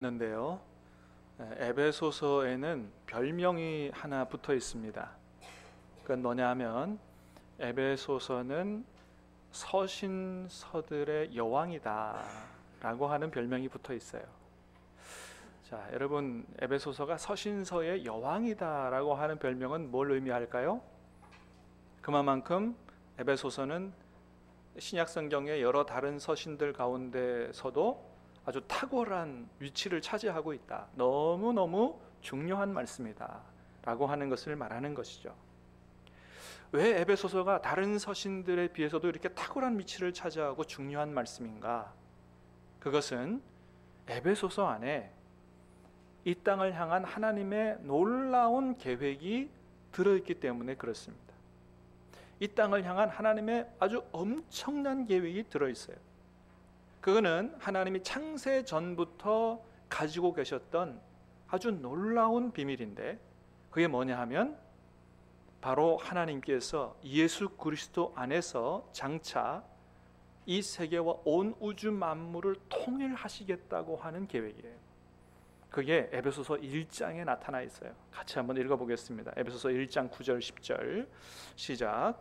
있는데요. 에베소서에는 별명이 하나 붙어 있습니다. 그건 뭐냐 하면 에베소서는 서신서들의 여왕이다 라고 하는 별명이 붙어 있어요. 자, 여러분, 에베소서가 서신서의 여왕이다 라고 하는 별명은 뭘 의미할까요? 그만큼 에베소서는 신약성경의 여러 다른 서신들 가운데서도 아주 탁월한 위치를 차지하고 있다. 너무너무 중요한 말씀이다 라고 하는 것을 말하는 것이죠. 왜 에베소서가 다른 서신들에 비해서도 이렇게 탁월한 위치를 차지하고 중요한 말씀인가? 그것은 에베소서 안에 이 땅을 향한 하나님의 놀라운 계획이 들어있기 때문에 그렇습니다. 이 땅을 향한 하나님의 아주 엄청난 계획이 들어있어요. 그거는 하나님이 창세 전부터 가지고 계셨던 아주 놀라운 비밀인데, 그게 뭐냐 하면 바로 하나님께서 예수 그리스도 안에서 장차 이 세계와 온 우주 만물을 통일하시겠다고 하는 계획이에요. 그게 에베소서 1장에 나타나 있어요. 같이 한번 읽어보겠습니다. 에베소서 1장 9절 10절 시작.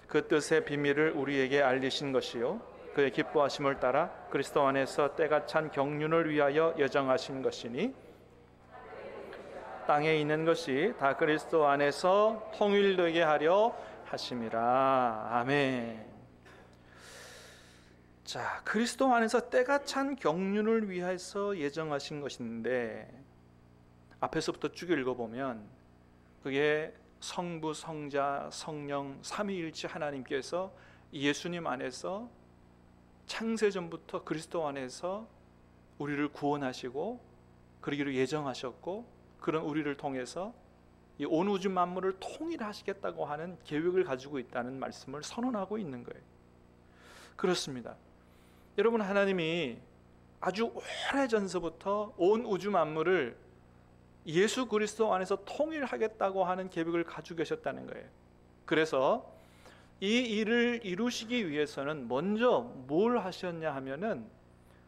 그 뜻의 비밀을 우리에게 알리신 것이요 그의 기뻐하심을 따라 그리스도 안에서 때가 찬 경륜을 위하여 예정하신 것이니 땅에 있는 것이 다 그리스도 안에서 통일되게 하려 하심이라. 아멘. 자, 그리스도 안에서 때가 찬 경륜을 위해서 예정하신 것인데, 앞에서부터 쭉 읽어보면 그게 성부, 성자, 성령 삼위일체 하나님께서 예수님 안에서 창세전부터 그리스도 안에서 우리를 구원하시고 그러기로 예정하셨고, 그런 우리를 통해서 이 온 우주 만물을 통일하시겠다고 하는 계획을 가지고 있다는 말씀을 선언하고 있는 거예요. 그렇습니다. 여러분, 하나님이 아주 오래전서부터 온 우주 만물을 예수 그리스도 안에서 통일하겠다고 하는 계획을 가지고 계셨다는 거예요. 그래서 이 일을 이루시기 위해서는 먼저 뭘 하셨냐 하면은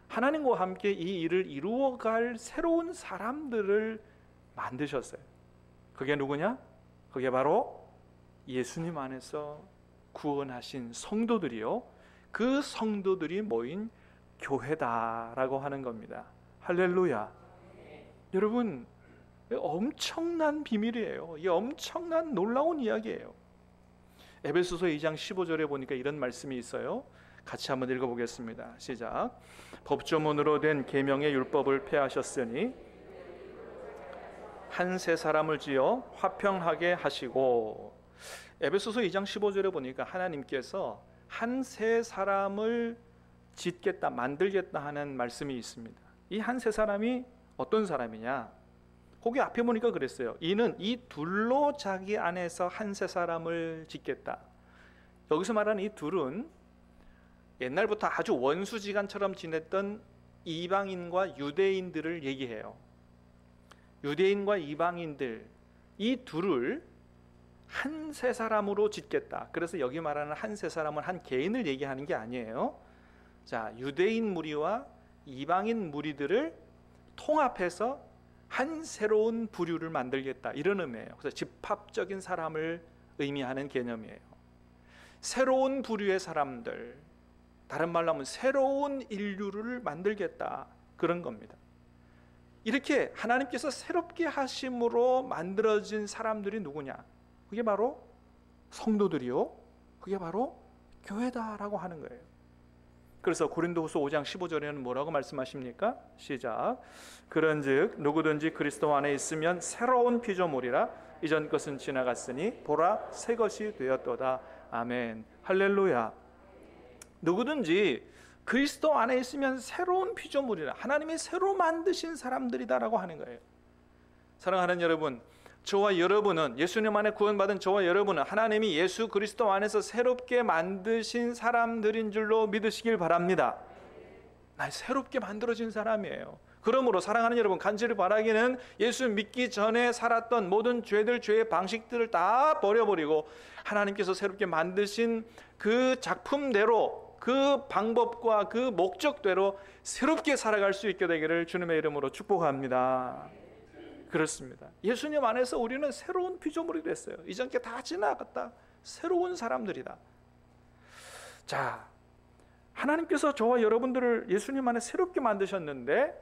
하나님과 함께 이 일을 이루어갈 새로운 사람들을 만드셨어요. 그게 누구냐? 그게 바로 예수님 안에서 구원하신 성도들이요, 그 성도들이 모인 교회다라고 하는 겁니다. 할렐루야. 여러분, 엄청난 비밀이에요. 이게 엄청난 놀라운 이야기예요. 에베소서 2장 15절에 보니까 이런 말씀이 있어요. 같이 한번 읽어보겠습니다. 시작. 법조문으로 된 계명의 율법을 폐하셨으니 한 세 사람을 지어 화평하게 하시고. 에베소서 2장 15절에 보니까 하나님께서 한 세 사람을 짓겠다, 만들겠다 하는 말씀이 있습니다. 이 한 세 사람이 어떤 사람이냐? 거기 앞에 보니까 그랬어요. 이는 이 둘로 자기 안에서 한 세 사람을 짓겠다. 여기서 말하는 이 둘은 옛날부터 아주 원수지간처럼 지냈던 이방인과 유대인들을 얘기해요. 유대인과 이방인들, 이 둘을 한 세 사람으로 짓겠다. 그래서 여기 말하는 한 세 사람은 한 개인을 얘기하는 게 아니에요. 자, 유대인 무리와 이방인 무리들을 통합해서 한 새로운 부류를 만들겠다, 이런 의미예요. 그래서 집합적인 사람을 의미하는 개념이에요. 새로운 부류의 사람들, 다른 말로 하면 새로운 인류를 만들겠다, 그런 겁니다. 이렇게 하나님께서 새롭게 하심으로 만들어진 사람들이 누구냐? 그게 바로 성도들이요, 그게 바로 교회다라고 하는 거예요. 그래서 고린도후서 5장 15절에는 뭐라고 말씀하십니까? 시작. 그런즉 누구든지 그리스도 안에 있으면 새로운 피조물이라 이전 것은 지나갔으니 보라 새 것이 되었도다. 아멘. 할렐루야. 누구든지 그리스도 안에 있으면 새로운 피조물이라, 하나님이 새로 만드신 사람들이다라고 하는 거예요. 사랑하는 여러분, 저와 여러분은, 예수님 안에 구원받은 저와 여러분은 하나님이 예수 그리스도 안에서 새롭게 만드신 사람들인 줄로 믿으시길 바랍니다. 나 새롭게 만들어진 사람이에요. 그러므로 사랑하는 여러분, 간절히 바라기는 예수 믿기 전에 살았던 모든 죄들, 죄의 방식들을 다 버려버리고 하나님께서 새롭게 만드신 그 작품대로 그 방법과 그 목적대로 새롭게 살아갈 수 있게 되기를 주님의 이름으로 축복합니다. 그렇습니다. 예수님 안에서 우리는 새로운 피조물이 됐어요. 이전 게 다 지나갔다. 새로운 사람들이다. 자, 하나님께서 저와 여러분들을 예수님 안에 새롭게 만드셨는데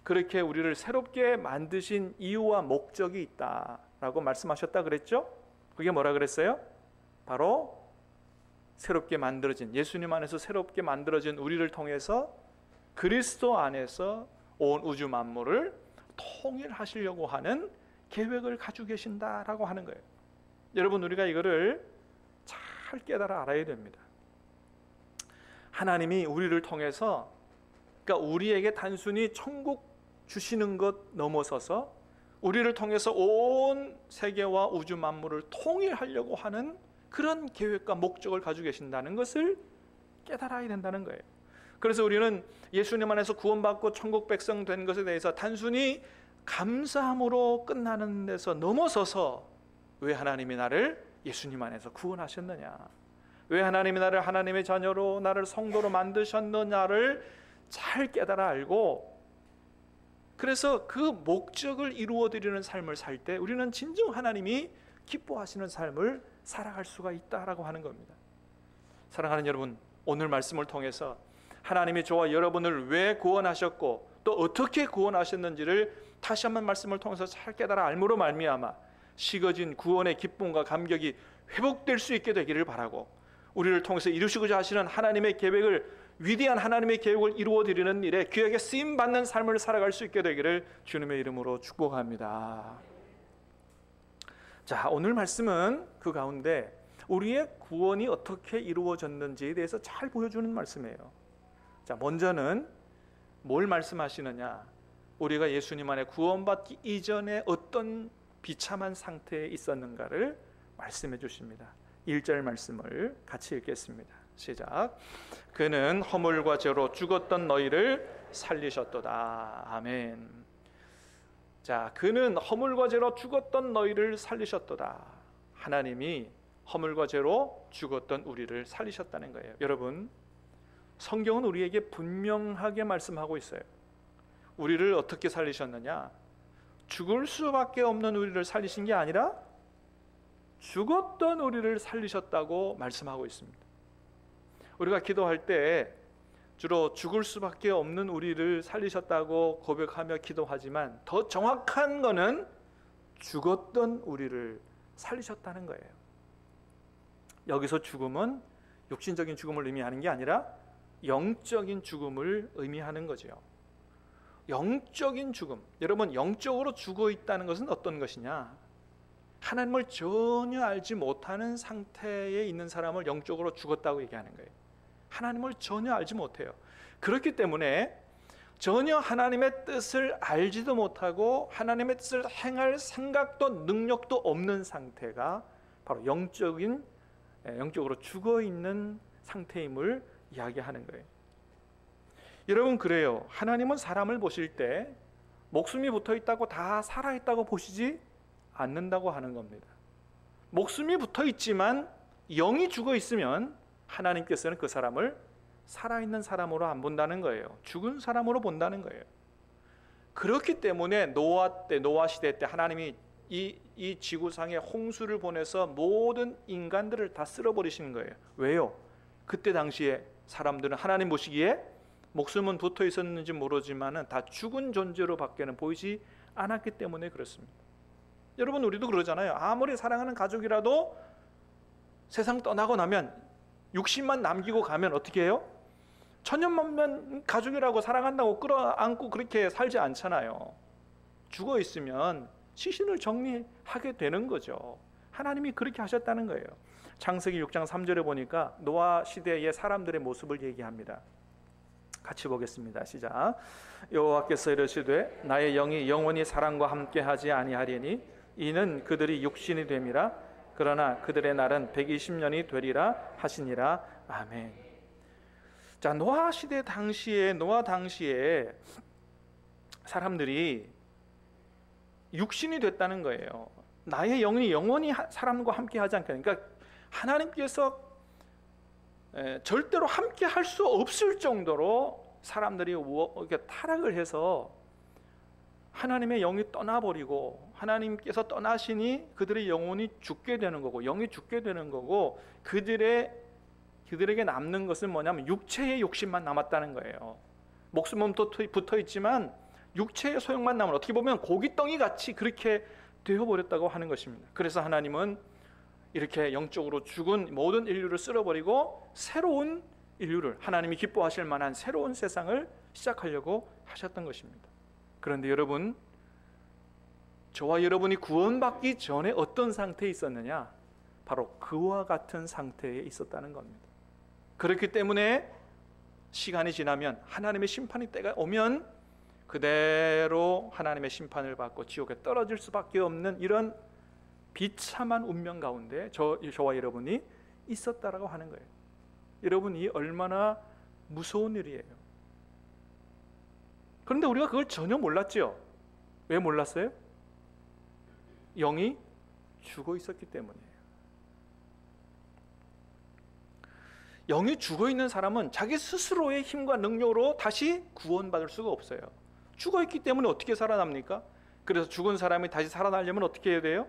그렇게 우리를 새롭게 만드신 이유와 목적이 있다라고 말씀하셨다 그랬죠? 그게 뭐라 그랬어요? 바로 새롭게 만들어진, 예수님 안에서 새롭게 만들어진 우리를 통해서 그리스도 안에서 온 우주 만물을 통일하시려고 하는 계획을 가지고 계신다라고 하는 거예요. 여러분, 우리가 이거를 잘 깨달아 알아야 됩니다. 하나님이 우리를 통해서, 그러니까 우리에게 단순히 천국 주시는 것 넘어서서 우리를 통해서 온 세계와 우주 만물을 통일하려고 하는 그런 계획과 목적을 가지고 계신다는 것을 깨달아야 된다는 거예요. 그래서 우리는 예수님 안에서 구원받고 천국 백성 된 것에 대해서 단순히 감사함으로 끝나는 데서 넘어서서 왜 하나님이 나를 예수님 안에서 구원하셨느냐, 왜 하나님이 나를 하나님의 자녀로, 나를 성도로 만드셨느냐를 잘 깨달아 알고, 그래서 그 목적을 이루어드리는 삶을 살 때 우리는 진정 하나님이 기뻐하시는 삶을 살아갈 수가 있다라고 하는 겁니다. 사랑하는 여러분, 오늘 말씀을 통해서 하나님이 저와 여러분을 왜 구원하셨고 또 어떻게 구원하셨는지를 다시 한번 말씀을 통해서 잘 깨달아 알므로 말미암아 식어진 구원의 기쁨과 감격이 회복될 수 있게 되기를 바라고, 우리를 통해서 이루시고자 하시는 하나님의 계획을, 위대한 하나님의 계획을 이루어드리는 일에 귀하게 쓰임받는 삶을 살아갈 수 있게 되기를 주님의 이름으로 축복합니다. 자, 오늘 말씀은 그 가운데 우리의 구원이 어떻게 이루어졌는지에 대해서 잘 보여주는 말씀이에요. 자, 먼저는 뭘 말씀하시느냐, 우리가 예수님 안에 구원받기 이전에 어떤 비참한 상태에 있었는가를 말씀해 주십니다. 1절 말씀을 같이 읽겠습니다. 시작. 그는 허물과 죄로 죽었던 너희를 살리셨도다. 아멘. 자, 그는 허물과 죄로 죽었던 너희를 살리셨도다. 하나님이 허물과 죄로 죽었던 우리를 살리셨다는 거예요. 여러분, 성경은 우리에게 분명하게 말씀하고 있어요. 우리를 어떻게 살리셨느냐? 죽을 수밖에 없는 우리를 살리신 게 아니라 죽었던 우리를 살리셨다고 말씀하고 있습니다. 우리가 기도할 때 주로 죽을 수밖에 없는 우리를 살리셨다고 고백하며 기도하지만 더 정확한 거는 죽었던 우리를 살리셨다는 거예요. 여기서 죽음은 육신적인 죽음을 의미하는 게 아니라 영적인 죽음을 의미하는 거죠. 영적인 죽음, 여러분, 영적으로 죽어 있다는 것은 어떤 것이냐? 하나님을 전혀 알지 못하는 상태에 있는 사람을 영적으로 죽었다고 얘기하는 거예요. 하나님을 전혀 알지 못해요. 그렇기 때문에 전혀 하나님의 뜻을 알지도 못하고 하나님의 뜻을 행할 생각도 능력도 없는 상태가 바로 영적으로 죽어 있는 상태임을 이야기하는 거예요. 여러분, 그래요. 하나님은 사람을 보실 때 목숨이 붙어 있다고 다 살아 있다고 보시지 않는다고 하는 겁니다. 목숨이 붙어 있지만 영이 죽어 있으면 하나님께서는 그 사람을 살아있는 사람으로 안 본다는 거예요. 죽은 사람으로 본다는 거예요. 그렇기 때문에 노아 시대 때 하나님이 이 지구상에 홍수를 보내서 모든 인간들을 다 쓸어버리시는 거예요. 왜요? 그때 당시에 사람들은 하나님 보시기에 목숨은 붙어 있었는지 모르지만 다 죽은 존재로 밖에는 보이지 않았기 때문에 그렇습니다. 여러분, 우리도 그러잖아요. 아무리 사랑하는 가족이라도 세상 떠나고 나면 육신만 남기고 가면 어떻게 해요? 천년만년 가족이라고 사랑한다고 끌어안고 그렇게 살지 않잖아요. 죽어 있으면 시신을 정리하게 되는 거죠. 하나님이 그렇게 하셨다는 거예요. 창세기 6장 3절에 보니까 노아 시대의 사람들의 모습을 얘기합니다. 같이 보겠습니다. 시작. 여호와께서 이르시되 나의 영이 영원히 사람과 함께하지 아니하리니 이는 그들이 육신이 됨이라. 그러나 그들의 날은 120년이 되리라 하시니라. 아멘. 자, 노아 당시에 사람들이 육신이 됐다는 거예요. 나의 영이 영원히 사람과 함께 하지 않겠냐. 그러니까 하나님께서 절대로 함께 할 수 없을 정도로 사람들이 이렇게 타락을 해서 하나님의 영이 떠나버리고 하나님께서 떠나시니 그들의 영혼이 죽게 되는 거고 영이 죽게 되는 거고 그들에게 남는 것은 뭐냐면 육체의 욕심만 남았다는 거예요. 목숨은 붙어 있지만 육체의 소용만 남은, 어떻게 보면 고깃덩이 같이 그렇게 되어버렸다고 하는 것입니다. 그래서 하나님은 이렇게 영적으로 죽은 모든 인류를 쓸어버리고 새로운 인류를, 하나님이 기뻐하실 만한 새로운 세상을 시작하려고 하셨던 것입니다. 그런데 여러분, 저와 여러분이 구원받기 전에 어떤 상태에 있었느냐? 바로 그와 같은 상태에 있었다는 겁니다. 그렇기 때문에 시간이 지나면, 하나님의 심판의 때가 오면 그대로 하나님의 심판을 받고 지옥에 떨어질 수밖에 없는 이런 비참한 운명 가운데 저와 여러분이 있었다라고 하는 거예요. 여러분이 얼마나 무서운 일이에요. 그런데 우리가 그걸 전혀 몰랐죠. 왜 몰랐어요? 영이 죽어 있었기 때문이에요. 영이 죽어 있는 사람은 자기 스스로의 힘과 능력으로 다시 구원받을 수가 없어요. 죽어 있기 때문에 어떻게 살아납니까? 그래서 죽은 사람이 다시 살아나려면 어떻게 해야 돼요?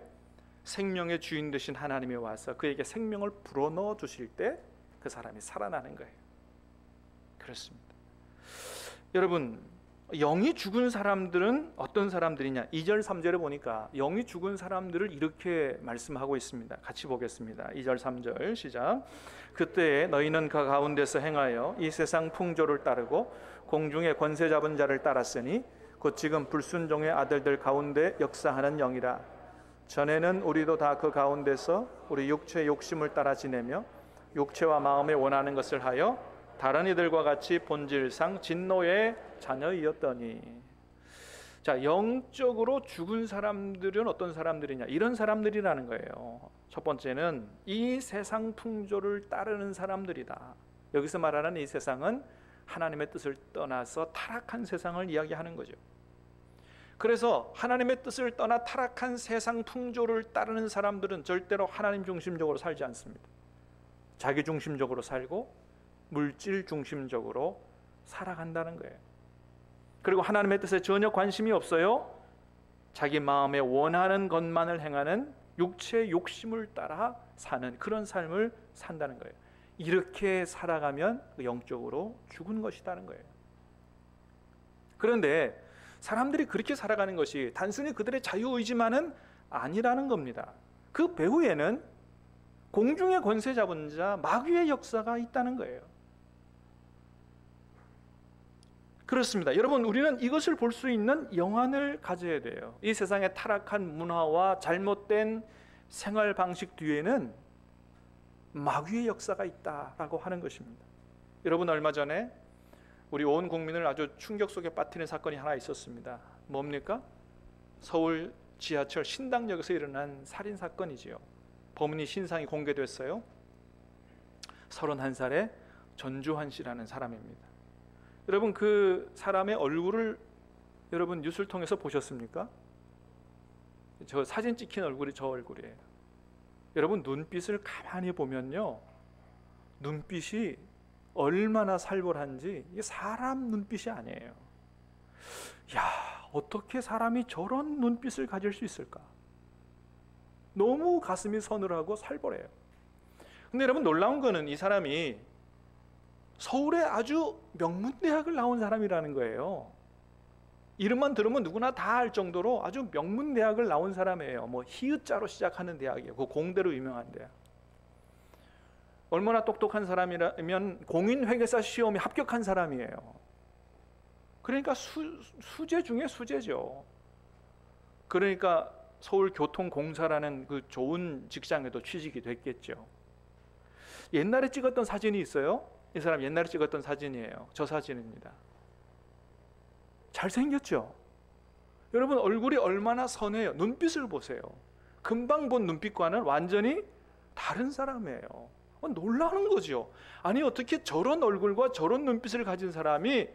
생명의 주인 되신 하나님이 와서 그에게 생명을 불어넣어 주실 때 그 사람이 살아나는 거예요. 그렇습니다. 여러분, 영이 죽은 사람들은 어떤 사람들이냐? 2절 3절에 보니까 영이 죽은 사람들을 이렇게 말씀하고 있습니다. 같이 보겠습니다. 2절 3절 시작. 그때에 너희는 그 가운데서 행하여 이 세상 풍조를 따르고 공중의 권세 잡은 자를 따랐으니 곧 지금 불순종의 아들들 가운데 역사하는 영이라. 전에는 우리도 다 그 가운데서 우리 육체의 욕심을 따라 지내며 육체와 마음에 원하는 것을 하여 다른 이들과 같이 본질상 진노의 자녀이었더니. 자, 영적으로 죽은 사람들은 어떤 사람들이냐? 이런 사람들이라는 거예요. 첫 번째는 이 세상 풍조를 따르는 사람들이다. 여기서 말하는 이 세상은 하나님의 뜻을 떠나서 타락한 세상을 이야기하는 거죠. 그래서 하나님의 뜻을 떠나 타락한 세상 풍조를 따르는 사람들은 절대로 하나님 중심적으로 살지 않습니다. 자기 중심적으로 살고 물질 중심적으로 살아간다는 거예요. 그리고 하나님의 뜻에 전혀 관심이 없어요. 자기 마음에 원하는 것만을 행하는 육체의 욕심을 따라 사는 그런 삶을 산다는 거예요. 이렇게 살아가면 영적으로 죽은 것이라는 거예요. 그런데 사람들이 그렇게 살아가는 것이 단순히 그들의 자유의지만은 아니라는 겁니다. 그 배후에는 공중의 권세 잡은 자 마귀의 역사가 있다는 거예요. 그렇습니다. 여러분, 우리는 이것을 볼 수 있는 영안을 가져야 돼요. 이 세상의 타락한 문화와 잘못된 생활 방식 뒤에는 마귀의 역사가 있다라고 하는 것입니다. 여러분, 얼마 전에 우리 온 국민을 아주 충격 속에 빠뜨린 사건이 하나 있었습니다. 뭡니까? 서울 지하철 신당역에서 일어난 살인 사건이지요. 범인이 신상이 공개됐어요. 31살의 전주환 씨라는 사람입니다. 여러분, 그 사람의 얼굴을 여러분 뉴스를 통해서 보셨습니까? 저 사진 찍힌 얼굴이 저 얼굴이에요. 여러분, 눈빛을 가만히 보면요, 눈빛이 얼마나 살벌한지 이게 사람 눈빛이 아니에요. 야, 어떻게 사람이 저런 눈빛을 가질 수 있을까? 너무 가슴이 서늘하고 살벌해요. 근데 여러분, 놀라운 거는 이 사람이 서울의 아주 명문대학을 나온 사람이라는 거예요. 이름만 들으면 누구나 다 알 정도로 아주 명문대학을 나온 사람이에요. 뭐 히읗자로 시작하는 대학이에요. 그 공대로 유명한 대학. 얼마나 똑똑한 사람이라면 공인회계사 시험에 합격한 사람이에요. 그러니까 수재 중에 수재죠. 그러니까 서울교통공사라는 그 좋은 직장에도 취직이 됐겠죠. 옛날에 찍었던 사진이 있어요. 이 사람 옛날에 찍었던 사진이에요. 저 사진입니다. 잘생겼죠? 여러분, 얼굴이 얼마나 선해요. 눈빛을 보세요. 금방 본 눈빛과는 완전히 다른 사람이에요. 놀라는 거죠. 아니, 어떻게 저런 얼굴과 저런 눈빛을 가진 사람이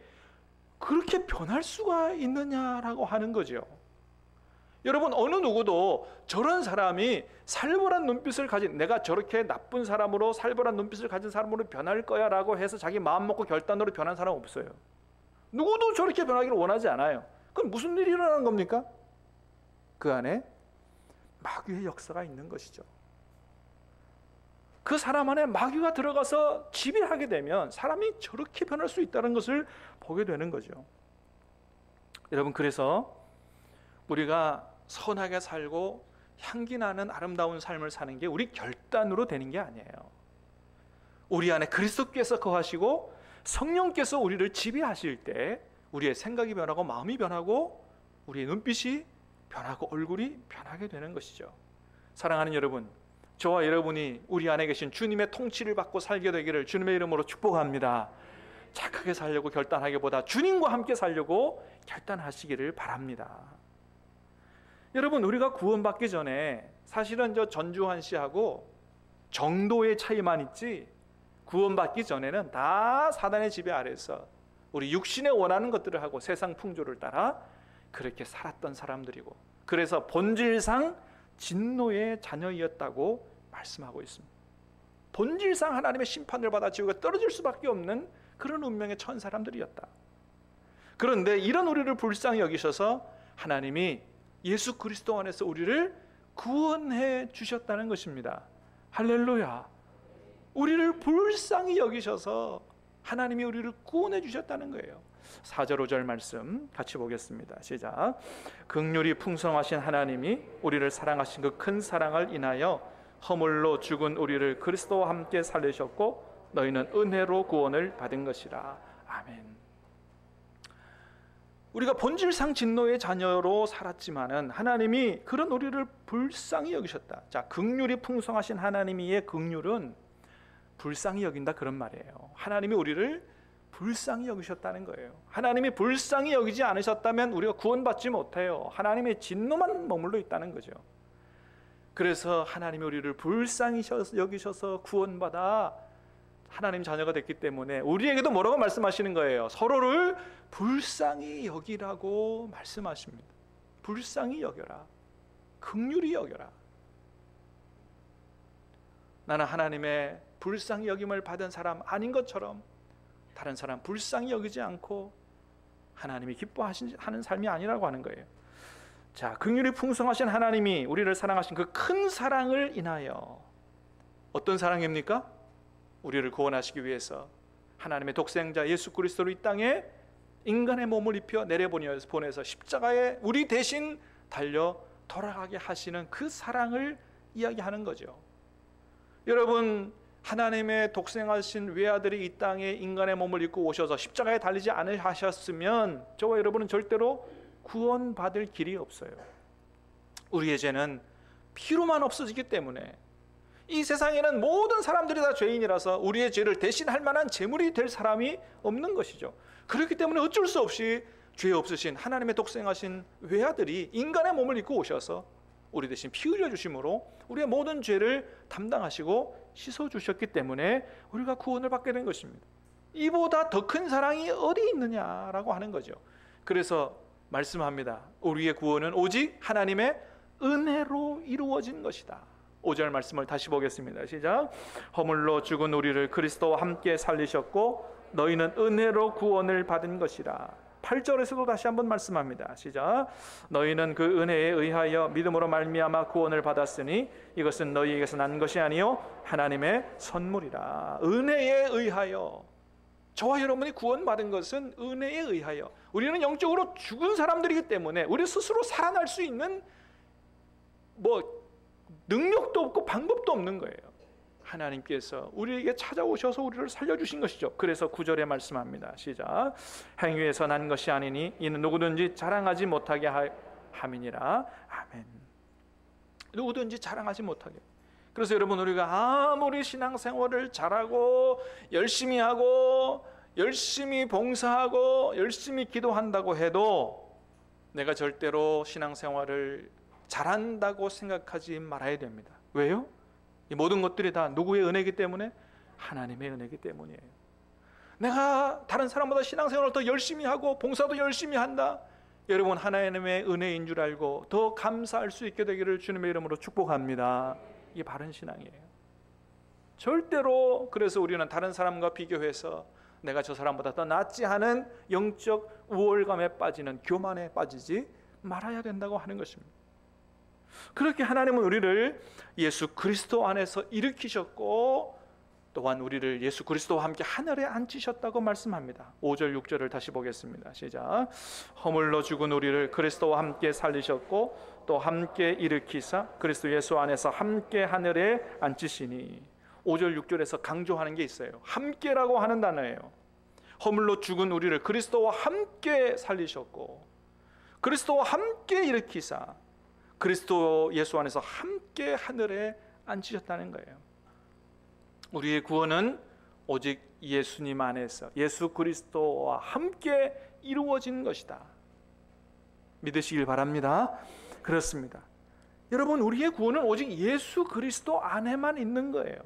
그렇게 변할 수가 있느냐라고 하는 거죠. 여러분, 어느 누구도 저런 사람이 살벌한 눈빛을 가진, 내가 저렇게 나쁜 사람으로, 살벌한 눈빛을 가진 사람으로 변할 거야 라고 해서 자기 마음 먹고 결단으로 변한 사람 없어요. 누구도 저렇게 변하기를 원하지 않아요. 그럼 무슨 일이 일어나는 겁니까? 그 안에 마귀의 역사가 있는 것이죠. 그 사람 안에 마귀가 들어가서 지배하게 되면 사람이 저렇게 변할 수 있다는 것을 보게 되는 거죠. 여러분, 그래서 우리가 선하게 살고 향기 나는 아름다운 삶을 사는 게 우리 결단으로 되는 게 아니에요. 우리 안에 그리스도께서 거하시고 성령께서 우리를 지배하실 때 우리의 생각이 변하고 마음이 변하고 우리의 눈빛이 변하고 얼굴이 변하게 되는 것이죠. 사랑하는 여러분, 저와 여러분이 우리 안에 계신 주님의 통치를 받고 살게 되기를 주님의 이름으로 축복합니다. 착하게 살려고 결단하기보다 주님과 함께 살려고 결단하시기를 바랍니다. 여러분, 우리가 구원받기 전에 사실은 저 전주환 씨하고 정도의 차이만 있지, 구원받기 전에는 다 사단의 지배 아래서 우리 육신에 원하는 것들을 하고 세상 풍조를 따라 그렇게 살았던 사람들이고, 그래서 본질상 진노의 자녀이었다고 말씀하고 있습니다. 본질상 하나님의 심판을 받아 지옥에 떨어질 수밖에 없는 그런 운명에 처한 사람들이었다. 그런데 이런 우리를 불쌍히 여기셔서 하나님이 예수 그리스도 안에서 우리를 구원해 주셨다는 것입니다. 할렐루야. 우리를 불쌍히 여기셔서 하나님이 우리를 구원해 주셨다는 거예요. 4절 5절 말씀 같이 보겠습니다. 시작. 긍휼이 풍성하신 하나님이 우리를 사랑하신 그 큰 사랑을 인하여 허물로 죽은 우리를 그리스도와 함께 살리셨고 너희는 은혜로 구원을 받은 것이라. 아멘. 우리가 본질상 진노의 자녀로 살았지만은 하나님이 그런 우리를 불쌍히 여기셨다. 자, 긍휼이 풍성하신 하나님의 긍휼은 불쌍히 여긴다, 그런 말이에요. 하나님이 우리를 불쌍히 여기셨다는 거예요. 하나님이 불쌍히 여기지 않으셨다면 우리가 구원받지 못해요. 하나님의 진노만 머물러 있다는 거죠. 그래서 하나님이 우리를 불쌍히 여기셔서 구원받아 하나님 자녀가 됐기 때문에 우리에게도 뭐라고 말씀하시는 거예요? 서로를 불쌍히 여기라고 말씀하십니다. 불쌍히 여겨라. 긍휼히 여겨라. 나는 하나님의 불쌍히 여김을 받은 사람 아닌 것처럼 다른 사람 불쌍히 여기지 않고 하나님이 기뻐하는 삶이 아니라고 하는 거예요. 자, 긍휼이 풍성하신 하나님이 우리를 사랑하신 그 큰 사랑을 인하여, 어떤 사랑입니까? 우리를 구원하시기 위해서 하나님의 독생자 예수 그리스도를 이 땅에 인간의 몸을 입혀 내려보내서 십자가에 우리 대신 달려 돌아가게 하시는 그 사랑을 이야기하는 거죠. 여러분, 하나님의 독생하신 외아들이 이 땅에 인간의 몸을 입고 오셔서 십자가에 달리지 않으셨으면 저와 여러분은 절대로 구원받을 길이 없어요. 우리의 죄는 피로만 없어지기 때문에 이 세상에는 모든 사람들이 다 죄인이라서 우리의 죄를 대신할 만한 제물이 될 사람이 없는 것이죠. 그렇기 때문에 어쩔 수 없이 죄 없으신 하나님의 독생하신 외아들이 인간의 몸을 입고 오셔서 우리 대신 피 흘려 주심으로 우리의 모든 죄를 담당하시고 씻어 주셨기 때문에 우리가 구원을 받게 된 것입니다. 이보다 더 큰 사랑이 어디 있느냐라고 하는 거죠. 그래서 말씀합니다. 우리의 구원은 오직 하나님의 은혜로 이루어진 것이다. 5절 말씀을 다시 보겠습니다. 시작. 허물로 죽은 우리를 그리스도와 함께 살리셨고 너희는 은혜로 구원을 받은 것이라. 8절에서도 다시 한번 말씀합니다. 시작. 너희는 그 은혜에 의하여 믿음으로 말미암아 구원을 받았으니 이것은 너희에게서 난 것이 아니요 하나님의 선물이라. 은혜에 의하여, 저와 여러분이 구원받은 것은 은혜에 의하여. 우리는 영적으로 죽은 사람들이기 때문에 우리 스스로 살아날 수 있는 능력도 없고 방법도 없는 거예요. 하나님께서 우리에게 찾아오셔서 우리를 살려주신 것이죠. 그래서 9절에 말씀합니다. 시작. 행위에서 난 것이 아니니 이는 누구든지 자랑하지 못하게 함이니라. 아멘. 누구든지 자랑하지 못하게. 그래서 여러분, 우리가 아무리 신앙생활을 잘하고 열심히 하고 열심히 봉사하고 열심히 기도한다고 해도 내가 절대로 신앙생활을 잘한다고 생각하지 말아야 됩니다. 왜요? 이 모든 것들이 다 누구의 은혜이기 때문에? 하나님의 은혜이기 때문이에요. 내가 다른 사람보다 신앙생활을 더 열심히 하고 봉사도 열심히 한다, 여러분 하나님의 은혜인 줄 알고 더 감사할 수 있게 되기를 주님의 이름으로 축복합니다. 이게 바른 신앙이에요. 절대로 그래서 우리는 다른 사람과 비교해서 내가 저 사람보다 더 낫지 하는 영적 우월감에 빠지는 교만에 빠지지 말아야 된다고 하는 것입니다. 그렇게 하나님은 우리를 예수 그리스도 안에서 일으키셨고 또한 우리를 예수 그리스도와 함께 하늘에 앉히셨다고 말씀합니다. 5절 6절을 다시 보겠습니다. 시작. 허물로 죽은 우리를 그리스도와 함께 살리셨고 또 함께 일으키사 그리스도 예수 안에서 함께 하늘에 앉히시니. 5절 6절에서 강조하는 게 있어요. 함께라고 하는 단어예요. 허물로 죽은 우리를 그리스도와 함께 살리셨고 그리스도와 함께 일으키사 그리스도 예수 안에서 함께 하늘에 앉히셨다는 거예요. 우리의 구원은 오직 예수님 안에서 예수 그리스도와 함께 이루어진 것이다. 믿으시길 바랍니다. 그렇습니다. 여러분, 우리의 구원은 오직 예수 그리스도 안에만 있는 거예요.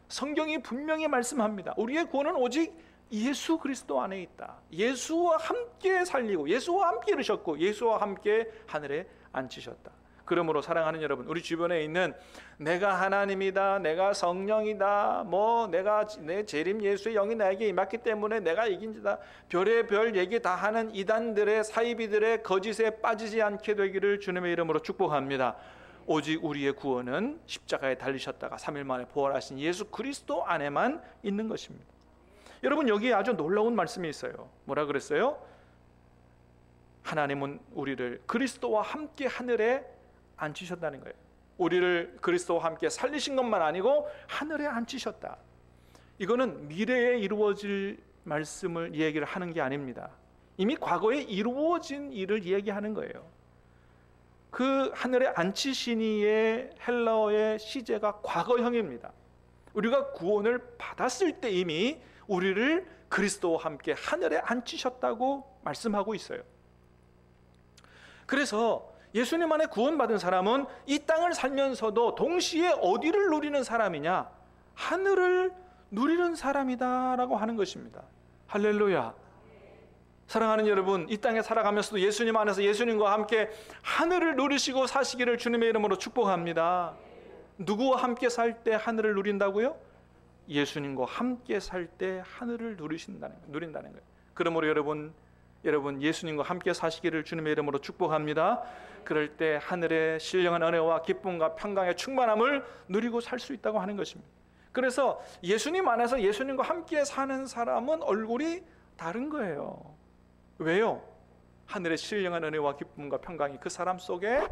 성경이 분명히 말씀합니다. 우리의 구원은 오직 예수 그리스도 안에 있다. 예수와 함께 살리고 예수와 함께 이루셨고 예수와 함께 하늘에 앉히셨다. 그러므로 사랑하는 여러분, 우리 주변에 있는 내가 하나님이다, 내가 성령이다, 내가 내 재림 예수의 영이 나에게 임했기 때문에 내가 이긴 자다, 별의 별 얘기 다 하는 이단들의 사이비들의 거짓에 빠지지 않게 되기를 주님의 이름으로 축복합니다. 오직 우리의 구원은 십자가에 달리셨다가 3일 만에 부활하신 예수 그리스도 안에만 있는 것입니다. 여러분, 여기에 아주 놀라운 말씀이 있어요. 뭐라 그랬어요? 하나님은 우리를 그리스도와 함께 하늘에 앉히셨다는 거예요. 우리를 그리스도와 함께 살리신 것만 아니고 하늘에 앉히셨다. 이거는 미래에 이루어질 말씀을 얘기를 하는 게 아닙니다. 이미 과거에 이루어진 일을 얘기하는 거예요. 그 하늘에 앉히시니의 헬라어의 시제가 과거형입니다. 우리가 구원을 받았을 때 이미 우리를 그리스도와 함께 하늘에 앉히셨다고 말씀하고 있어요. 그래서 예수님 안에 구원받은 사람은 이 땅을 살면서도 동시에 어디를 누리는 사람이냐? 하늘을 누리는 사람이다라고 하는 것입니다. 할렐루야. 사랑하는 여러분, 이 땅에 살아가면서도 예수님 안에서 예수님과 함께 하늘을 누리시고 사시기를 주님의 이름으로 축복합니다. 누구와 함께 살 때 하늘을 누린다고요? 예수님과 함께 살 때 하늘을 누린다는 거예요. 그러므로 여러분 예수님과 함께 사시기를 주님의 이름으로 축복합니다. 그럴 때 하늘의 신령한 은혜와 기쁨과 평강의 충만함을 누리고 살 수 있다고 하는 것입니다. 그래서 예수님 안에서 예수님과 함께 사는 사람은 얼굴이 다른 거예요. 왜요? 하늘의 신령한 은혜와 기쁨과 평강이 그 사람 속에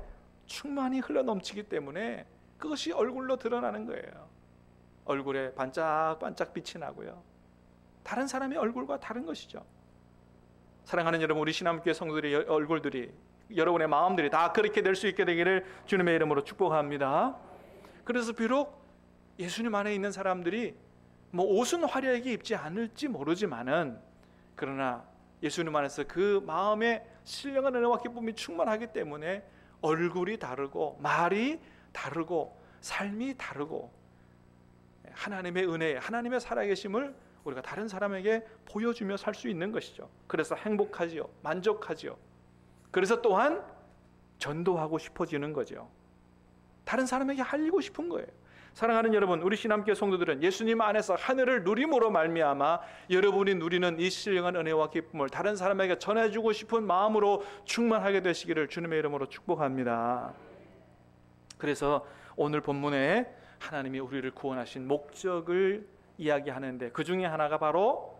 충만히 흘러넘치기 때문에 그것이 얼굴로 드러나는 거예요. 얼굴에 반짝반짝 빛이 나고요. 다른 사람의 얼굴과 다른 것이죠. 사랑하는 여러분, 우리 신함교회 성도들의 얼굴들이, 여러분의 마음들이 다 그렇게 될 수 있게 되기를 주님의 이름으로 축복합니다. 그래서 비록 예수님 안에 있는 사람들이 옷은 화려하게 입지 않을지 모르지만은, 그러나 예수님 안에서 그 마음에 신령한 은혜와 기쁨이 충만하기 때문에 얼굴이 다르고 말이 다르고 삶이 다르고 하나님의 은혜, 하나님의 살아계심을 우리가 다른 사람에게 보여주며 살 수 있는 것이죠. 그래서 행복하지요, 만족하지요. 그래서 또한 전도하고 싶어지는 거죠. 다른 사람에게 알리고 싶은 거예요. 사랑하는 여러분, 우리 신함교회 성도들은 예수님 안에서 하늘을 누림으로 말미암아 여러분이 누리는 이 신령한 은혜와 기쁨을 다른 사람에게 전해주고 싶은 마음으로 충만하게 되시기를 주님의 이름으로 축복합니다. 그래서 오늘 본문에 하나님이 우리를 구원하신 목적을 이야기하는데 그 중에 하나가 바로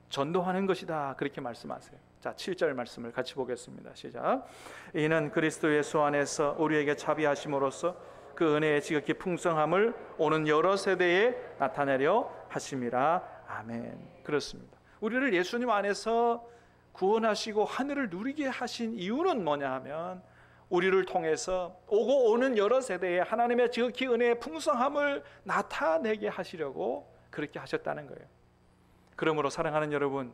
전도하는 것이다, 그렇게 말씀하세요. 자, 7절 말씀을 같이 보겠습니다. 시작. 이는 그리스도 예수 안에서 우리에게 자비하심으로써 그 은혜의 지극히 풍성함을 오는 여러 세대에 나타내려 하심이라. 아멘. 그렇습니다. 우리를 예수님 안에서 구원하시고 하늘을 누리게 하신 이유는 뭐냐 하면, 우리를 통해서 오고 오는 여러 세대에 하나님의 지극히 은혜의 풍성함을 나타내게 하시려고 그렇게 하셨다는 거예요. 그러므로 사랑하는 여러분,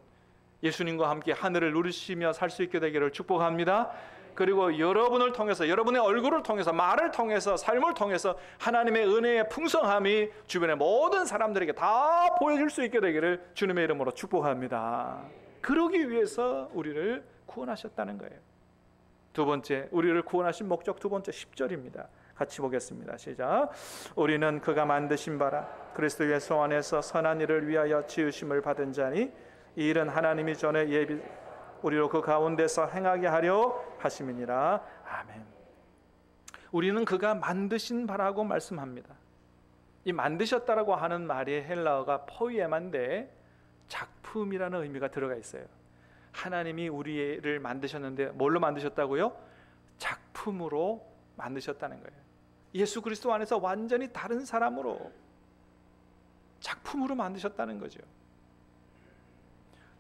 예수님과 함께 하늘을 누리시며 살 수 있게 되기를 축복합니다. 그리고 여러분을 통해서, 여러분의 얼굴을 통해서, 말을 통해서, 삶을 통해서 하나님의 은혜의 풍성함이 주변의 모든 사람들에게 다 보여줄 수 있게 되기를 주님의 이름으로 축복합니다. 그러기 위해서 우리를 구원하셨다는 거예요. 두 번째, 우리를 구원하신 목적 두 번째 10절입니다. 같이 보겠습니다. 시작. 우리는 그가 만드신 바라 그리스도 예수 안에서 선한 일을 위하여 지으심을 받은 자니 이 일은 하나님이 전에 예비 우리로 그 가운데서 행하게 하려 하심이니라. 아멘. 우리는 그가 만드신 바라고 말씀합니다. 이 만드셨다라고 하는 말이 헬라어가 포이에마인데 작품이라는 의미가 들어가 있어요. 하나님이 우리를 만드셨는데 뭘로 만드셨다고요? 작품으로 만드셨다는 거예요. 예수 그리스도 안에서 완전히 다른 사람으로 작품으로 만드셨다는 거죠.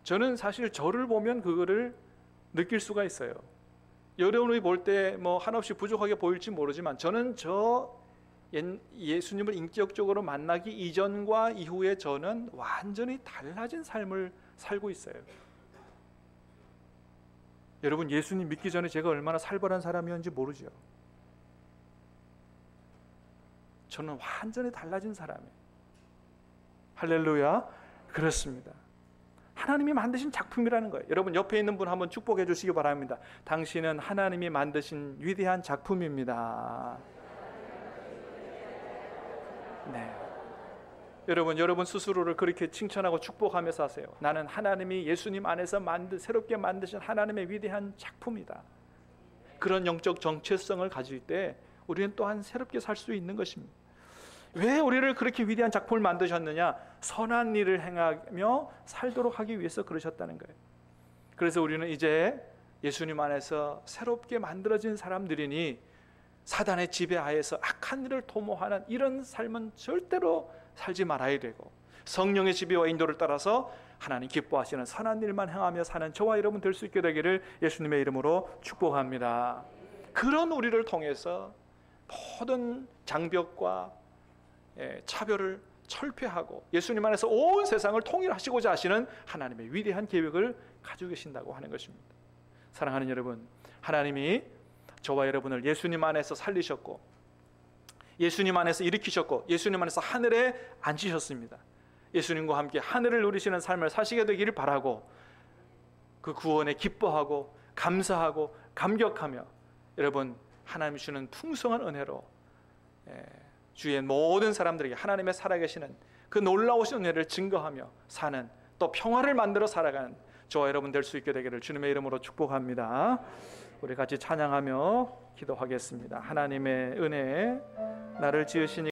저는 사실 저를 보면 그거를 느낄 수가 있어요. 여러분이 볼 때 뭐 한없이 부족하게 보일지 모르지만 저는 예수님을 인격적으로 만나기 이전과 이후에 저는 완전히 달라진 삶을 살고 있어요. 여러분, 예수님 믿기 전에 제가 얼마나 살벌한 사람이었는지 모르죠. 저는 완전히 달라진 사람이에요. 할렐루야. 그렇습니다. 하나님이 만드신 작품이라는 거예요. 여러분, 옆에 있는 분 한번 축복해 주시기 바랍니다. 당신은 하나님이 만드신 위대한 작품입니다. 네. 여러분 스스로를 그렇게 칭찬하고 축복하면서 하세요. 나는 하나님이 예수님 안에서 새롭게 만드신 하나님의 위대한 작품이다. 그런 영적 정체성을 가질 때 우리는 또한 새롭게 살 수 있는 것입니다. 왜 우리를 그렇게 위대한 작품을 만드셨느냐? 선한 일을 행하며 살도록 하기 위해서 그러셨다는 거예요. 그래서 우리는 이제 예수님 안에서 새롭게 만들어진 사람들이니 사단의 지배하에서 악한 일을 도모하는 이런 삶은 절대로 살지 말아야 되고, 성령의 지배와 인도를 따라서 하나님 기뻐하시는 선한 일만 행하며 사는 저와 여러분 될 수 있게 되기를 예수님의 이름으로 축복합니다. 그런 우리를 통해서 모든 장벽과 차별을 철폐하고 예수님 안에서 온 세상을 통일하시고자 하시는 하나님의 위대한 계획을 가지고 계신다고 하는 것입니다. 사랑하는 여러분, 하나님이 저와 여러분을 예수님 안에서 살리셨고 예수님 안에서 일으키셨고 예수님 안에서 하늘에 앉히셨습니다. 예수님과 함께 하늘을 누리시는 삶을 사시게 되기를 바라고, 그 구원에 기뻐하고 감사하고 감격하며 여러분 하나님이 주는 풍성한 은혜로 주위의 모든 사람들에게 하나님의 살아계시는 그 놀라우신 은혜를 증거하며 사는, 또 평화를 만들어 살아가는 저와 여러분 될 수 있게 되기를 주님의 이름으로 축복합니다. 우리 같이 찬양하며 기도하겠습니다. 하나님의 은혜, 나를 지으시니